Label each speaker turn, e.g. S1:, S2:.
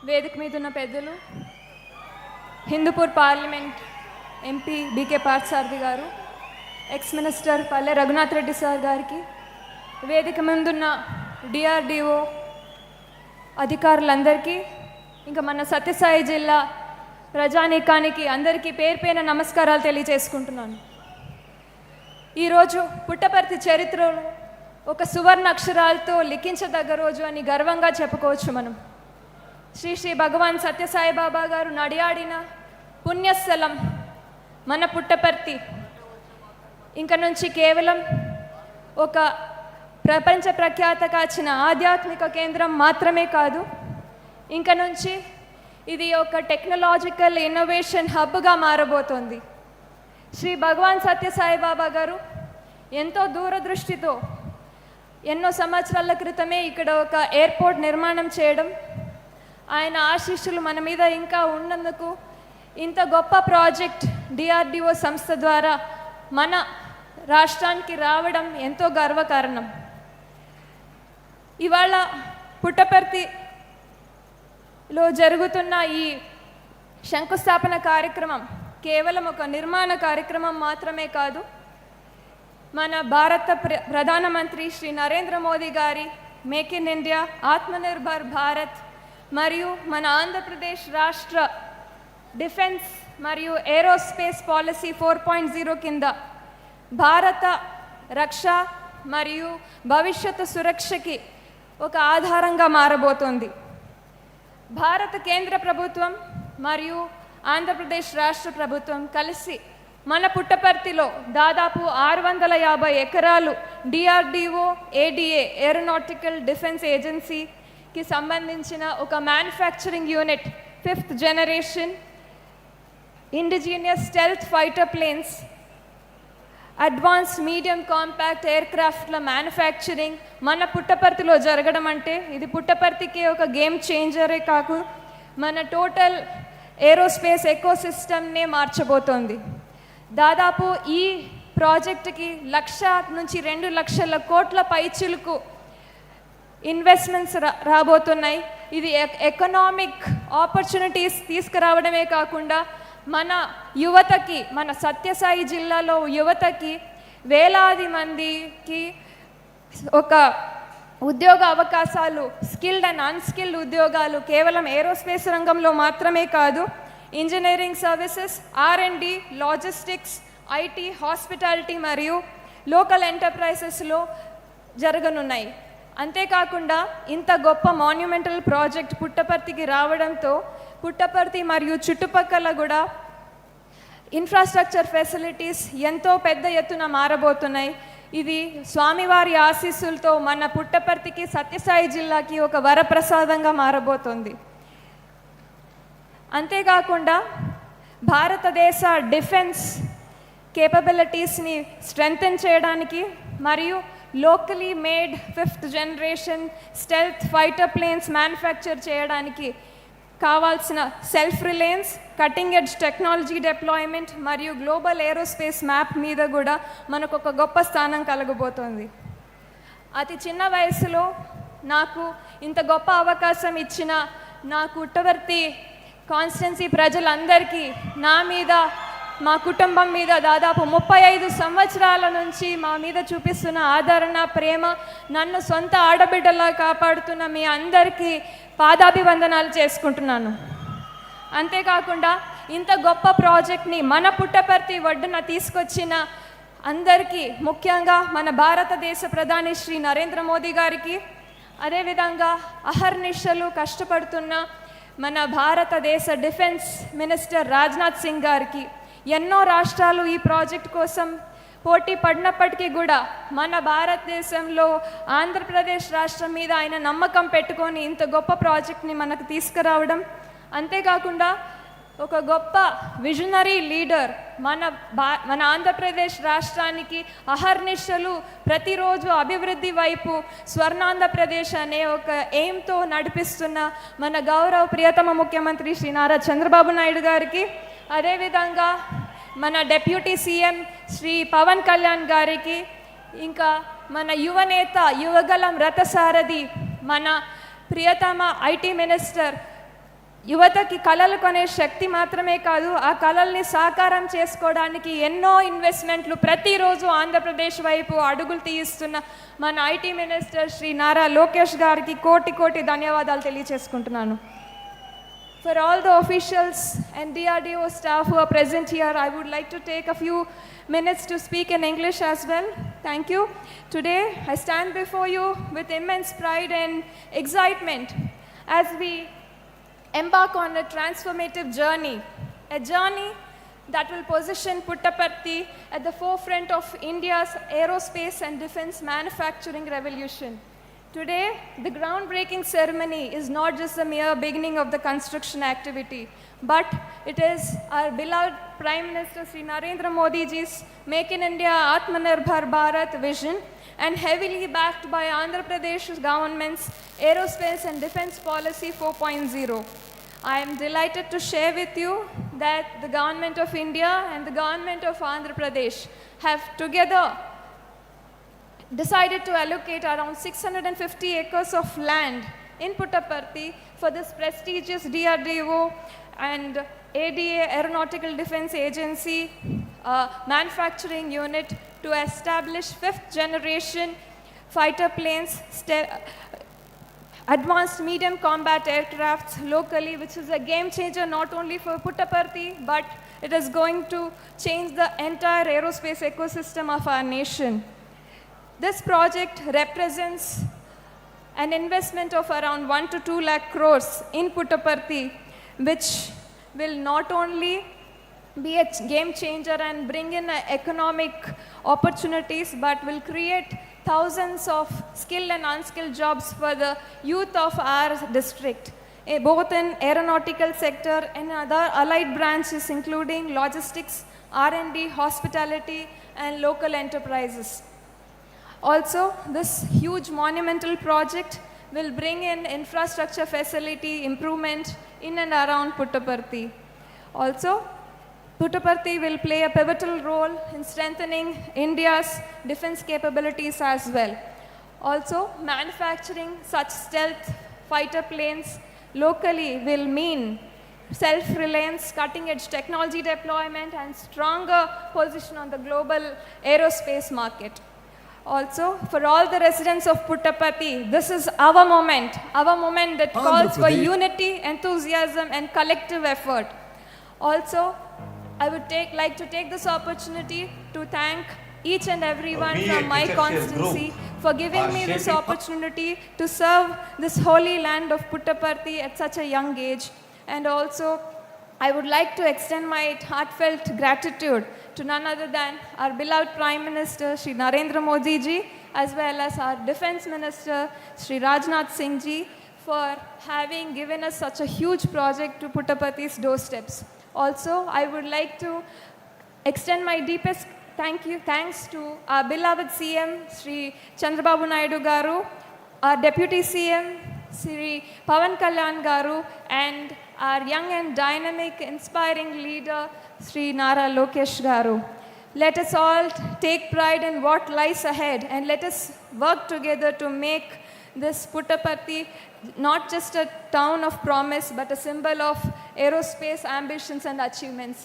S1: వేదిక మీద ఉన్న పెద్దలు, Hindupur parliament MP BK Parthasarathi garu, ex minister Palle Raghunath Reddy sir గారికి, వేదిక ముందున్న డిఆర్డిఓ అధికారులందరికీ, ఇంకా మన సత్యసాయి జిల్లా ప్రజానీకానికి అందరికీ పేరు పేరున నమస్కారాలు తెలియజేసుకుంటున్నాను. ఈరోజు పుట్టపర్తి చరిత్రలో ఒక సువర్ణ అక్షరాలతో లిఖించదగ్గ రోజు అని గర్వంగా చెప్పుకోవచ్చు మనం. శ్రీ శ్రీ భగవాన్ సత్యసాయి బాబా గారు నడియాడిన పుణ్యస్థలం మన పుట్టపర్తి ఇంక నుంచి కేవలం ఒక ప్రపంచ ప్రఖ్యాత కాచిన ఆధ్యాత్మిక కేంద్రం మాత్రమే కాదు, ఇంక నుంచి ఇది ఒక టెక్నాలజికల్ ఇన్నోవేషన్ హబ్గా మారబోతోంది. శ్రీ భగవాన్ సత్యసాయి బాబా గారు ఎంతో దూరదృష్టితో ఎన్నో సంవత్సరాల క్రితమే ఇక్కడ ఒక ఎయిర్పోర్ట్ నిర్మాణం చేయడం, ఆయన ఆశీస్సులు మన మీద ఇంకా ఉన్నందుకు ఇంత గొప్ప ప్రాజెక్ట్ డిఆర్డిఓ సంస్థ ద్వారా మన రాష్ట్రానికి రావడం ఎంతో గర్వకారణం. ఇవాళ పుట్టపర్తిలో జరుగుతున్న ఈ శంకుస్థాపన కార్యక్రమం కేవలం ఒక నిర్మాణ కార్యక్రమం మాత్రమే కాదు, మన భారత ప్రధానమంత్రి శ్రీ నరేంద్ర మోదీ గారి make in India, Atmanirbhar Bharat మరియు మన ఆంధ్రప్రదేశ్ రాష్ట్ర డిఫెన్స్ మరియు ఏరోస్పేస్ పాలసీ 4.0 కింద భారత రక్ష మరియు భవిష్యత్తు సురక్షకి ఒక ఆధారంగా మారబోతోంది. భారత కేంద్ర ప్రభుత్వం మరియు ఆంధ్రప్రదేశ్ రాష్ట్ర ప్రభుత్వం కలిసి మన పుట్టపర్తిలో దాదాపు 650 ఎకరాలు డిఆర్డిఓ ఏడిఏ ఏరోనాటికల్ డిఫెన్స్ ఏజెన్సీకి సంబంధించిన ఒక manufacturing unit, 5th generation indigenous stealth fighter planes, advanced medium compact ఎయిర్క్రాఫ్ట్ల మ్యానుఫ్యాక్చరింగ్ మన పుట్టపర్తిలో జరగడం అంటే ఇది పుట్టపర్తికి ఒక గేమ్ చేంజరే కాకు మన టోటల్ ఏరోస్పేస్ ఎకోసిస్టమ్నే మార్చబోతోంది. దాదాపు ఈ ప్రాజెక్టుకి 1,00,000 నుంచి 2,00,000 కోట్ల పైచిలుకు ఇన్వెస్ట్మెంట్స్ రాబోతున్నాయి. ఇది ఎకనామిక్ ఆపర్చునిటీస్ తీసుకురావడమే కాకుండా మన యువతకి, మన సత్యసాయి జిల్లాలో యువతకి వేలాది మందికి ఒక ఉద్యోగ అవకాశాలు, స్కిల్డ్ అండ్ అన్స్కిల్డ్ ఉద్యోగాలు కేవలం ఏరోస్పేస్ రంగంలో మాత్రమే కాదు, engineering services, R&D, logistics, IT, hospitality మరియు లోకల్ ఎంటర్ప్రైజెస్లో జరగనున్నాయి. అంతేకాకుండా ఇంత గొప్ప మాన్యుమెంటల్ ప్రాజెక్ట్ పుట్టపర్తికి రావడంతో పుట్టపర్తి మరియు చుట్టుపక్కల కూడా ఇన్ఫ్రాస్ట్రక్చర్ ఫెసిలిటీస్ ఎంతో పెద్ద ఎత్తున మారబోతున్నాయి. ఇది స్వామివారి ఆశీస్సులతో మన పుట్టపర్తికి, సత్యసాయి జిల్లాకి ఒక వరప్రసాదంగా మారబోతోంది. అంతేకాకుండా భారతదేశ డిఫెన్స్ కేపబిలిటీస్ని స్ట్రెంగ్తెన్ చేయడానికి మరియు locally made 5th generation stealth fighter planes manufacture చేయడానికి కావాల్సిన self reliance, cutting edge technology deployment మరియు గ్లోబల్ ఏరోస్పేస్ మ్యాప్ మీద కూడా మనకు ఒక గొప్ప స్థానం కలగబోతోంది. అతి చిన్న వయసులో నాకు ఇంత గొప్ప అవకాశం ఇచ్చిన నా పుట్టపర్తి కాన్స్టిట్యున్సీ ప్రజలందరికీ, నా మీద, మా కుటుంబం మీద దాదాపు 35 సంవత్సరాల నుంచి మా మీద చూపిస్తున్న ఆదరణ, ప్రేమ, నన్ను సొంత ఆడబిడ్డలా కాపాడుతున్న మీ అందరికీ పాదాభివందనాలు చేసుకుంటున్నాను. అంతేకాకుండా ఇంత గొప్ప ప్రాజెక్ట్ని మన పుట్టపర్తి ఒడ్డున తీసుకొచ్చిన అందరికీ, ముఖ్యంగా మన భారతదేశ ప్రధాని శ్రీ నరేంద్ర మోదీ గారికి, అదేవిధంగా అహర్నిశలు కష్టపడుతున్న మన భారతదేశ డిఫెన్స్ మినిస్టర్ రాజ్నాథ్ సింగ్ గారికి, ఎన్నో రాష్ట్రాలు ఈ ప్రాజెక్ట్ కోసం పోటీ పడినప్పటికీ కూడా మన భారతదేశంలో ఆంధ్రప్రదేశ్ రాష్ట్రం మీద ఆయన నమ్మకం పెట్టుకొని ఇంత గొప్ప ప్రాజెక్ట్ని మనకు తీసుకురావడం, అంతేకాకుండా ఒక గొప్ప విజనరీ లీడర్ మన ఆంధ్రప్రదేశ్ రాష్ట్రానికి అహర్నిశలు ప్రతిరోజు అభివృద్ధి వైపు స్వర్ణాంధ్రప్రదేశ్ అనే ఒక ఎయిమ్తో నడిపిస్తున్న మన గౌరవ ప్రియతమ ముఖ్యమంత్రి శ్రీ నారా చంద్రబాబు నాయుడు గారికి, అదేవిధంగా మన డిప్యూటీ సీఎం శ్రీ పవన్ కళ్యాణ్ గారికి, ఇంకా మన యువనేత యువగలం రథసారథి మన ప్రియతమ IT మినిస్టర్ యువతకి కళలు కొనే శక్తి మాత్రమే కాదు, ఆ కళల్ని సాకారం చేసుకోవడానికి ఎన్నో ఇన్వెస్ట్మెంట్లు ప్రతిరోజు ఆంధ్రప్రదేశ్ వైపు అడుగులు తీయిస్తున్న మన ఐటీ మినిస్టర్ శ్రీ నారా లోకేష్ గారికి కోటి కోటి ధన్యవాదాలు తెలియజేసుకుంటున్నాను. For all the officials and DRDO staff who are present here, I would like to take a few minutes to speak in English as well. Thank you. Today, I stand before you with immense pride and excitement as we embark on a transformative journey, a journey that will position Puttaparthi at the forefront of India's aerospace and defense manufacturing revolution. Today, the groundbreaking ceremony is not just the mere beginning of the construction activity, but it is our beloved Prime Minister Sri Narendra Modi ji's Make in India Atmanirbhar Bharat vision and heavily backed by Andhra Pradesh government's Aerospace and Defense Policy 4.0. I am delighted to share with you that the Government of India and the Government of Andhra Pradesh have together decided to allocate around 650 acres of land in Puttaparthi for this prestigious DRDO and ADA Aeronautical Defense Agency manufacturing unit to establish 5th generation fighter planes, advanced medium combat aircrafts locally, which is a game changer not only for Puttaparthi, but it is going to change the entire aerospace ecosystem of our nation. This project represents an investment of around 1 to 2 lakh crores in Puttaparthi, which will not only be a game changer and bring in economic opportunities, but will create thousands of skilled and unskilled jobs for the youth of our district, both in aeronautical sector and other allied branches including logistics, R&D, hospitality and local enterprises. Also, this huge monumental project will bring in infrastructure facility improvement in and around Puttaparthi. Also, Puttaparthi will play a pivotal role in strengthening India's defense capabilities as well. Also, manufacturing such stealth fighter planes locally will mean self-reliance, cutting-edge technology deployment, and stronger position on the global aerospace market. Also, for all the residents of Puttaparthi, this is our moment that calls for unity, enthusiasm, and collective effort. Also, I would like to take this opportunity to thank each and everyone from my constituency for giving me this opportunity to serve this holy land of Puttaparthi at such a young age. And also, I would like to extend my heartfelt gratitude to none other than our beloved Prime Minister Shri Narendra Modi ji, as well as our Defense Minister Shri Rajnath Singh ji, for having given us such a huge project to Puttaparthi's doorsteps. Also, I would like to extend my deepest thanks to our beloved CM Shri Chandrababu Naidu Garu, our Deputy CM Shri Pawan Kalyan Garu, and our young and dynamic, inspiring leader Shri Nara Lokesh Garu. Let us all take pride in what lies ahead, and let us work together to make this Puttaparthi not just a town of promise, but a symbol of aerospace ambitions and achievements.